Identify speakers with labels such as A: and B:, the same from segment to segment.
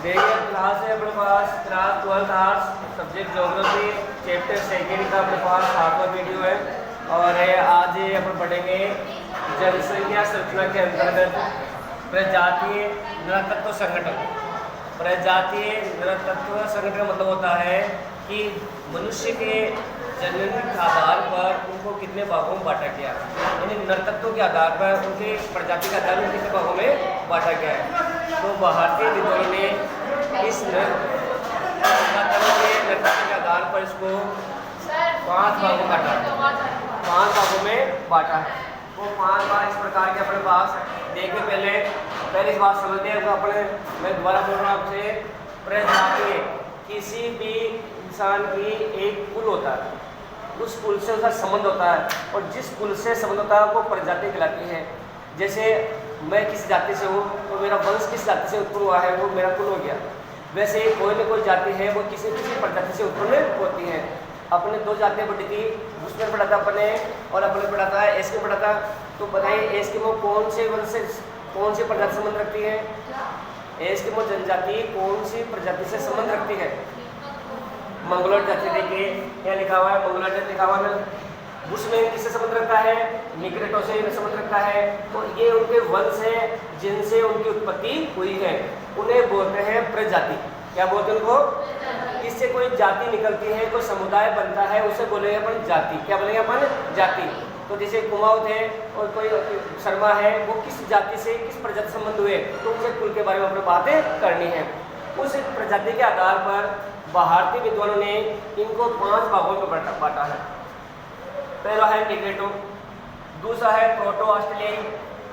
A: देखिए क्लास है अपने पास class 12th arts subject geography chapter second का अपने पास 7वां वीडियो है। और आज अपन पढ़ेंगे जनसंख्या संरचना के अंतर्गत प्रजातीय नृतत्व संगठन। प्रजातीय नृतत्व संगठन का मतलब होता है कि मनुष्य के जनन के आधार पर उनको कितने भागों में बांटा गया, यानी नृतत्व के आधार पर उनके प्रजाति के आधार पर कितने भागों में बांटा गया है। तो भारतीय विद्वानों ने इस नृतत्व के आधार पर इसको 5 भागों में बांटा, 5 भागों में बांटा है। वो 5 भाग इस प्रकार के अपने पास देखिए। पहले इस बात समझते हैं अपने, मैं दोबारा बोल रहा हूँ आपसे। प्रजातीय किसी भी इंसान की एक कुल होता है, उस कुल से उसका संबंध होता है, और जिस कुल से संबंध होता है वो प्रजाति कहलाती है। जैसे मैं किस जाति से हूँ तो मेरा वंश किस जाति से उत्पन्न हुआ है, वो मेरा कुल हो गया। वैसे कोई न कोई जाति है वो किसी किसी प्रजाति से उत्पन्न होती है। अपने 2 जातियाँ पढ़ी थी, उसमें पढ़ा था अपने, और अपने पढ़ा था एस्किमो पढ़ा था। तो बताइए एस्किमो कौन से वंश से कौन सी प्रजाति से संबंध रखती है? एस्किमो जनजाति कौन सी प्रजाति से संबंध रखती है? मंगोलॉयड जाति। देखिए यहाँ लिखा हुआ है मंगोलॉयड जाति लिखा हुआ है। उसमें किससे संबंध रखता है? निग्रेटो से संबंध रखता है। तो ये उनके वंश है जिनसे उनकी उत्पत्ति हुई है, उन्हें बोलते हैं प्रजाति। क्या बोलते हैं उनको? इससे कोई जाति निकलती है, कोई समुदाय बनता है, उसे बोलेंगे अपन जाति। क्या बोलेंगे अपन? जाति। तो जैसे कुमाऊँ थे और कोई शर्मा है, वो किस जाति से किस प्रजाति संबंध हुए, तो उनसे कुल के बारे में अपने बातें करनी है। उस प्रजाति के आधार पर भारतीय विद्वानों ने इनको 5 भागों में बांटा है। पहला है निग्रेटो, दूसरा है प्रोटो ऑस्ट्रेलियाई,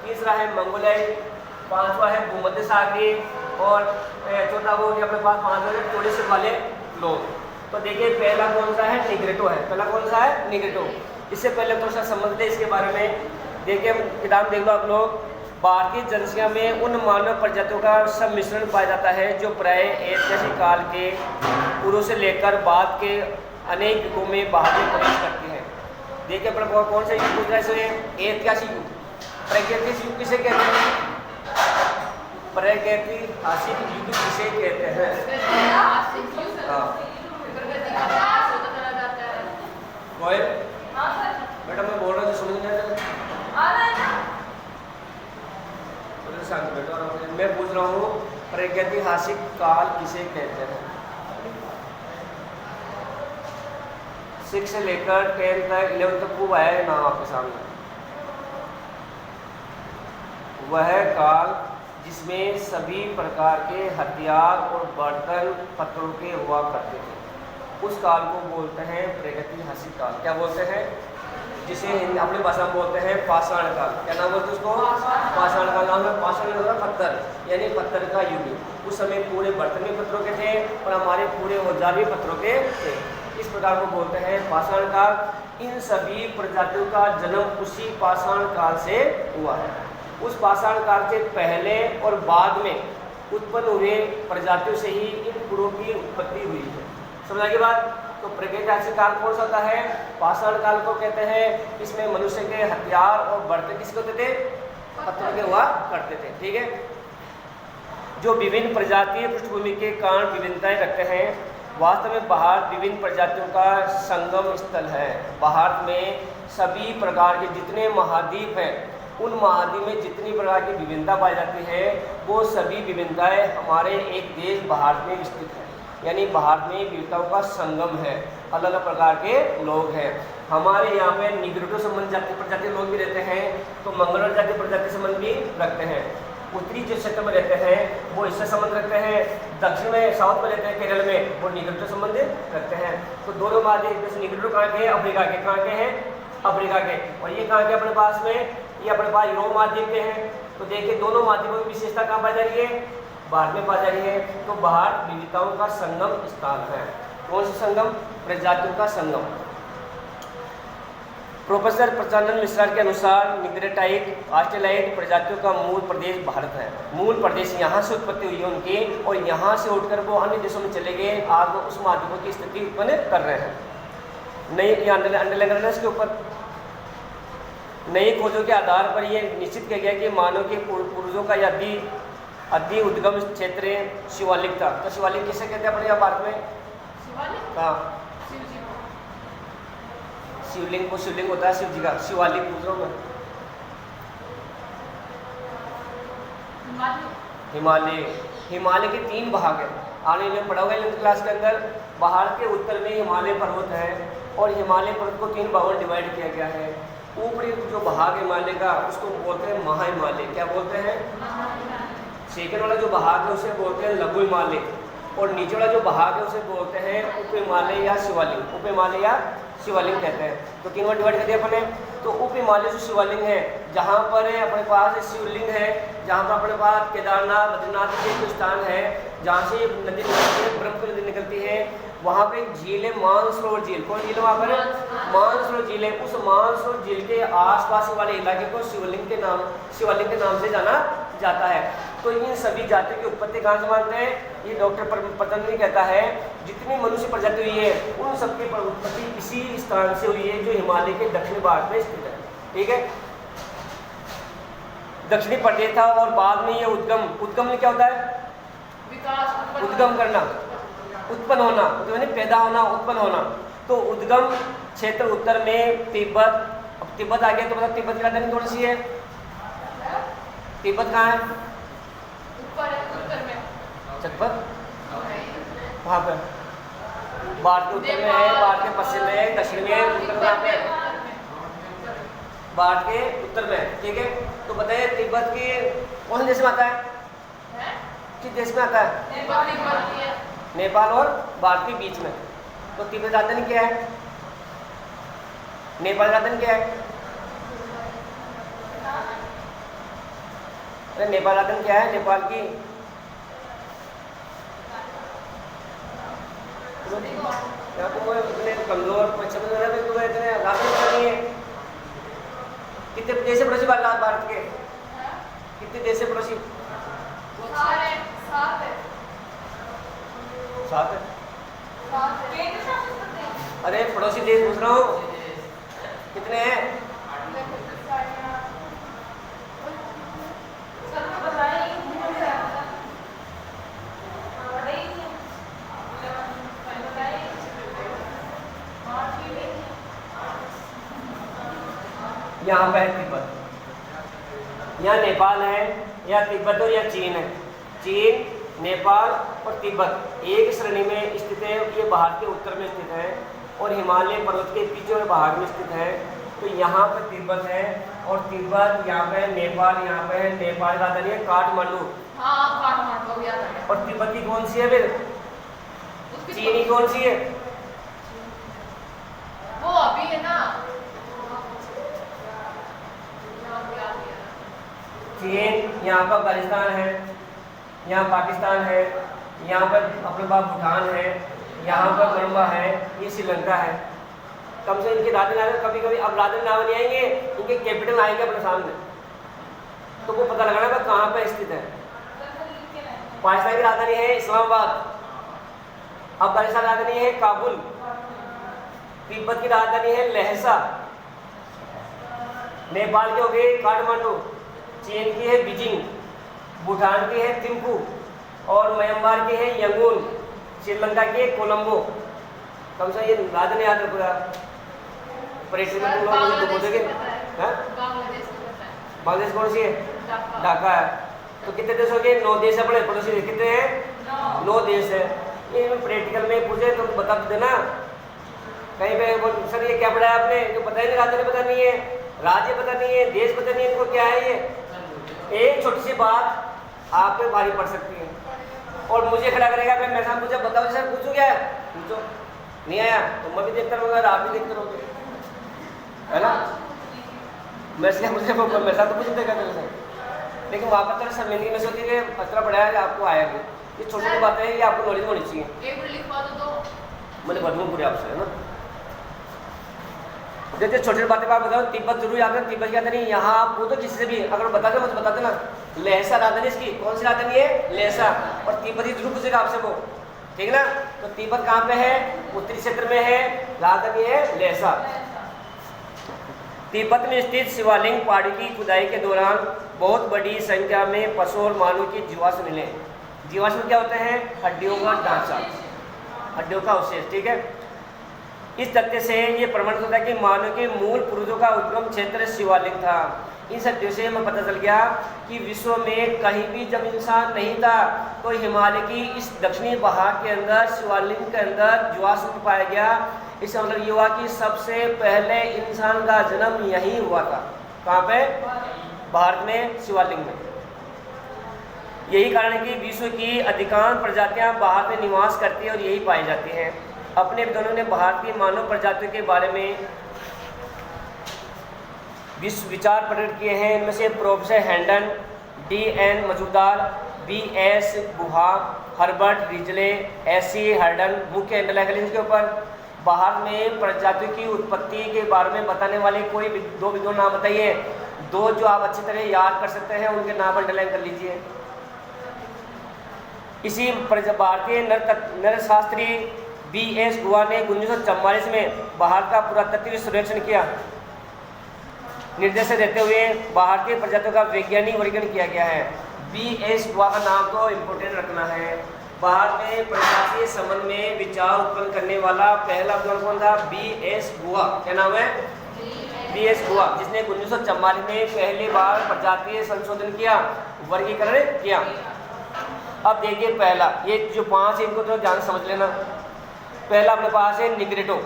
A: तीसरा है मंगोलॉयड, 5वां है भूमध्य सागरीय, और चौथा वो अपने पास 5 थोड़े से वाले लोग। तो देखिए पहला कौन सा है? निग्रेटो है। पहला कौन सा है? निग्रेटो। इससे पहले थोड़ा सा समझते हैं इसके बारे में। देखिए किताब देख लो आप लोग। भारतीय जनसंख्या में उन मानव प्रजातियों का सम्मिश्रण पाया जाता है जो प्राय ऐतिहासिक काल के पूर्व से लेकर बाद के अनेक युगों में बाहर में प्रवेश करती है। देखिए अपना कौन सा युग पूछ रहा है? ऐतिहासिक युग। प्रागैतिहासिक युग किसे कहते हैं? प्रागैतिहासिक युग किसे कहते हैं? बेटा मैं बोल रहा हूँ समझ नहीं बेटा, मैं पूछ रहा हूँ प्रागैतिहासिक काल किसे कहते हैं? 6 से लेकर 10 तक 11 तक खूब आया है नाम आपके सामने। वह काल जिसमें सभी प्रकार के हथियार और बर्तन पत्थरों के हुआ करते थे, उस काल को बोलते हैं प्रागैतिहासिक काल। क्या बोलते हैं? जिसे अपनी भाषा में बोलते हैं पाषाण काल। क्या नाम बोलते हैं उसको? पाषाण काल। नाम है पाषाण का पत्थर, यानी पत्थर का युग। उस समय पूरे बर्तन भी पत्थरों के थे और हमारे पूरे औजार भी पत्थरों के थे। इस प्रकार को बोलते हैं पाषाण काल। इन सभी प्रजातियों का जन्म उसी पाषाण काल से हुआ है। उस पाषाण काल से पहले और बाद में उत्पन्न हुए प्रजातियों से ही इन कुलों की उत्पत्ति हुई है। समझ आगे बात? तो प्रागैतिहासिक काल कौन सा होता है? पाषाण काल को कहते हैं। इसमें मनुष्य के हथियार और बर्तन किसके होते थे? पत्थरों के हुआ करते थे। ठीक है। जो विभिन्न प्रजातीय पृष्ठभूमि के कारण विभिन्नताएं रखते हैं। वास्तव में भारत विभिन्न प्रजातियों का संगम स्थल है। भारत में सभी प्रकार के जितने महाद्वीप हैं, उन महाद्वीप में जितनी प्रकार की विभिन्नता पाई जाती है, वो सभी विभिन्नताएं हमारे एक देश भारत में स्थित है। यानी भारत में विविधताओं का संगम है, अलग अलग प्रकार के लोग हैं। हमारे यहाँ पे निग्रेटो संबंध जाति प्रजाति लोग भी रहते हैं, तो मंगोलॉयड जाति प्रजाति संबंध भी रखते हैं। उत्तरी जो क्षेत्र में रहते हैं वो इससे संबंध रखते हैं। दक्षिण में साउथ में रहते हैं केरल में, वो निग्रेटो संबंध रखते हैं। तो दोनों महाद्वीप जैसे निग्रेटो कहाँ के हैं? अफ्रीका के। कहाँ के हैं? अफ्रीका के। और ये कहाँ के अपने पास में? ये अपने पास यूरोप महाद्वीप के हैं। तो देखिए दोनों महाद्वीपों की विशेषता कहाँ पाई जा रही है? भारत में पाई जा रही है। तो भारत विविधताओं का संगम स्थान है। कौन सा संगम? प्रजातियों का संगम। प्रोफेसर प्रचानंद मिश्रा के अनुसार निग्रेटाइड ऑस्ट्रेलियाइड प्रजातियों का मूल प्रदेश भारत है। मूल प्रदेश यहाँ से उत्पत्ति हुई है उनकी, और यहाँ से उठकर वो अन्य देशों में चले गए। आज वो उस महाद्वीपों की स्थिति उत्पन्न कर रहे हैं। नई अंडरलाइन करना इसके ऊपर। नई खोजों के आधार पर यह निश्चित किया गया कि मानव के पूर्वजों का यदि अति उद्गम क्षेत्र शिवालिक था। तो शिवालिक किसे कहते हैं अपने यहाँ भारत में? हाँ, शिवलिंग को शिवलिंग होता है शिव जी का, शिवालिक पूछ रहा हूँ मैं। हिमालय, हिमालय के 3 भाग हैं। आने में पढ़ा होगा 11th क्लास के अंदर। बाहर के उत्तर में हिमालय पर्वत है और हिमालय पर्वत को 3 भागों में डिवाइड किया गया है। ऊपरी जो भाग हिमालय का उसको बोलते हैं महा हिमालय। क्या बोलते हैं? सेकंड वाला जो भाग है उसे बोलते हैं लघु हिमालय और नीचे वाला जो भाग है उसे बोलते हैं उप हिमालय या शिवालिक। उप हिमालय या शिवालिंग कहते हैं। तो 3 बार डिवाइड कर दिया अपने। तो उप हिमालय जो शिवालिंग है, जहाँ पर अपने पास शिवलिंग है, जहाँ पर अपने पास केदारनाथ बद्रीनाथ के स्थान है, जहाँ से नदी निकलती है, ब्रह्मपुत्र नदी निकलती है, वहाँ पे एक झील है मानसरोवर झील। कौन झील है वहाँ पर? मानसरोवर झील है। उस मानसरोवर झील के आसपास वाले इलाके को शिवलिंग के नाम से जाना जाता है। तो इन सभी जातियों की उत्पत्ति कहाँ से मानते हैं? ये डॉक्टर पतंजलि कहता है जितनी मनुष्य प्रजाति हुई है उन सबकी उत्पत्ति इसी स्थान से हुई है जो हिमालय के दक्षिणी भाग में स्थित है। ठीक है, दक्षिणी प्रदेश था और बाद में ये उद्गम में क्या होता है? विकास, उद्गम करना, उत्पन्न होना, मतलब पैदा होना, उत्पन्न होना। तो उद्गम क्षेत्र उत्तर में तिब्बत। अब तिब्बत आ गया तो मतलब तिब्बत की राजधानी कौन सी है? तिब्बत कहाँ है? उत्तर में चकपत, वहाँ पर भारत के उत्तर में है, भारत के पश्चिम में है, दक्षिण में है, उत्तर में है, भारत के उत्तर में है। ठीक है, तो बताइए तिब्बत की कौन से देश में आता है? किस देश में आता है? नेपाल और भारत के बीच में। तो तिब्बत राजधानी क्या है? नेपाल राजधानी क्या है? अरे नेपाल राजधानी क्या है नेपाल की? इतने कमजोर इतने राजधानी है। कितने देश से पड़ोसी भारत के? कितने देश से पड़ोसी? 7 है। अरे पड़ोसी देश पूछ रहा हूँ कितने हैं? यहाँ पे है तिब्बत, यहाँ नेपाल है, यहाँ तिब्बत और यहाँ चीन है। चीन, नेपाल और तिब्बत एक श्रेणी में स्थित है। ये भारत के उत्तर में स्थित है और हिमालय पर्वत के पीछे वाले भाग में स्थित है। तो यहाँ पे तिब्बत है और तिब्बत यहाँ पे है, नेपाल यहाँ पे है। नेपाल का राजधानी है काठमांडू। हाँ, काठमांडू याद है। और तिब्बत की कौन सी है फिर? चीनी कौन सी है? वो अभी है ना, चीन, यहाँ पर अफगानिस्तान है, यहाँ पाकिस्तान है, यहाँ पर अपने पास भूटान है, यहाँ पर बर्मा है, ये श्रीलंका है। कम से इनके राजधानी कभी कभी अब राजधानी नाम नहीं आएंगे, इनके कैपिटल आएंगे अपने सामने, तो वो पता लगाना है कहाँ पर स्थित है। पाकिस्तान की राजधानी है इस्लामाबाद, अफगानिस्तान राजधानी है काबुल, तिब्बत की राजधानी है लहसा, नेपाल के हो गए काठमांडू, चीन की है बीजिंग, भूटान की है थिम्पू और म्यांमार की है यंगून, श्रीलंका की है कोलंबो। कम से ये राजधानी याद रखो यार, पर्यटन में तुम लोग बोलोगे। बांग्लादेश कौन सी है? ढाका है। तो कितने देश हो गए? 9 देश है अपने पड़ोसी। कितने हैं? 9 देश है। ये प्रैक्टिकल में पूछे तो बता देना कहीं पे, सर ये क्या पढ़ा है आपने? जो पता ही नहीं, राजधानी पता नहीं है, राज्य पता नहीं है, देश पता नहीं है, इनको क्या है ये? एक छोटी सी बात आप पे भारी पड़ सकती है और मुझे खड़ा करेगा फिर मैं साहब मुझे बताओ सर पूछूं क्या है? पूछो। नहीं आया तो मैं भी देखता रहूँगा, आप भी देखते रहोगे, है ना? मैं इसलिए मुझे मैं साहब तो कुछ देखा मेरे से, लेकिन वहाँ पर तो शर्मिंदगी में से होती है पत्र पढ़ाया है आपको आया भी। ये छोटी छोटी बातें हैं, ये आपको नॉलेज होनी चाहिए। एक मिनट लिखवा दो मैंने बदलूँ पूरे आपसे, है ना? जैसे छोटी छोटी बातें आप बताओ। तिब्बत जरूर याद है, तिब्बत याद नहीं। यहाँ आप पूछो किसी से भी, अगर बता दो मुझे बता देना। लहसा राजधानी इसकी कौन सी राजधानी है? लहसा। और तिब्बती जरूर पूछेगा आपसे वो, ठीक ना? तो तिब्बत कहाँ पे है? उत्तरी क्षेत्र में है, राजधानी है लहसा। तिब्बत में स्थित शिवालिंग पहाड़ी की खुदाई के दौरान बहुत बड़ी संख्या में पशु और मानव की जीवाश्म मिले। जीवाश्म क्या होते हैं? हड्डियों का ढांचा, हड्डियों का अवशेष। ठीक है, इस तथ्य से ये प्रमाणित होता है कि मानव के मूल पूर्वजों का उद्गम क्षेत्र शिवालिक था। इन सत्यों से हमें पता चल गया कि विश्व में कहीं भी जब इंसान नहीं था तो हिमालय की इस दक्षिणी भाग के अंदर शिवालिक के अंदर जीवाश्म पाया गया। इसका मतलब ये हुआ कि सबसे पहले इंसान का जन्म यहीं हुआ था। कहाँ पे? भारत में, शिवालिक में। यही कारण है कि विश्व की अधिकांश प्रजातियां भारत में निवास करती है और यही पाई जाती हैं। अपने विद्वानों ने भारत की मानव प्रजातियों के बारे में विश्व विचार प्रकट किए हैं। इनमें से प्रोफेसर हैंडन, D.N. मजूमदार, B.S. गुहा, हर्बर्ट रिजले, S.C. हर्डन मुख्य इंटेलेक्चुअल के ऊपर भारत में प्रजातियों की उत्पत्ति के बारे में बताने वाले कोई दो विद्वान नाम बताइए। दो जो आप अच्छी तरह याद कर सकते हैं, उनके नाम अंडरलाइन कर लीजिए। इसी भारतीय नरशास्त्री B.S. गुहा ने 1944 में भारत का पुरातत्वीय सर्वेक्षण किया। निर्देश देते हुए भारतीय प्रजातियों का वैज्ञानिक वर्गीकरण किया गया है। B.S. गुहा का नाम तो इम्पोर्टेंट रखना है। भारत में प्रजातीय संबंध में विचार उत्पन्न करने वाला पहला विद्वान कौन था? B.S. गुहा। क्या नाम है? B.S. गुहा, जिसने 1944 में पहली बार प्रजातीय संशोधन किया, वर्गीकरण किया। अब देखिए पहला, ये जो 5 इनको तो ध्यान समझ लेना। पहला अपने पास है निग्रेटो।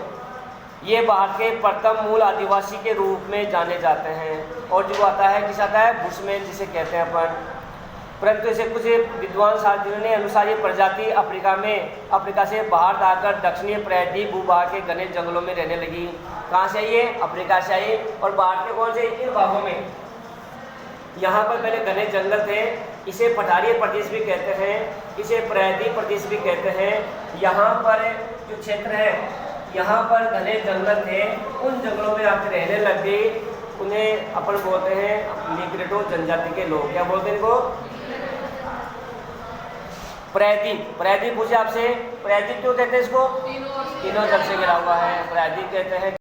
A: ये भारत के प्रथम मूल आदिवासी के रूप में जाने जाते हैं। और जो आता है किस आता है? बुशमैन जिसे कहते हैं अपन। परंतु इसे कुछ विद्वान साथियों ने अनुसार ये प्रजाति अफ्रीका से बाहर आकर दक्षिणी प्रायद्वीप भूभाग के घने जंगलों में रहने लगी। कहाँ से आई ये? अफ्रीका से आई। और भारत के कौन से इन भागों में? यहाँ पर पहले घने जंगल थे। इसे पठारी प्रदेश भी कहते हैं, इसे प्रायद्वीप प्रदेश भी कहते हैं। यहाँ पर जो क्षेत्र है, यहाँ पर घने जंगल थे, उन जंगलों में आकर रहने लग गए। उन्हें अपन बोलते हैं निग्रेटो जनजाति के लोग। क्या बोलते हैं इनको? प्रायद्वीप पूछे आपसे, प्रायद्वीप क्यों कहते हैं इसको? तीनों जल से घिरा हुआ है, प्रायद्वीप कहते हैं।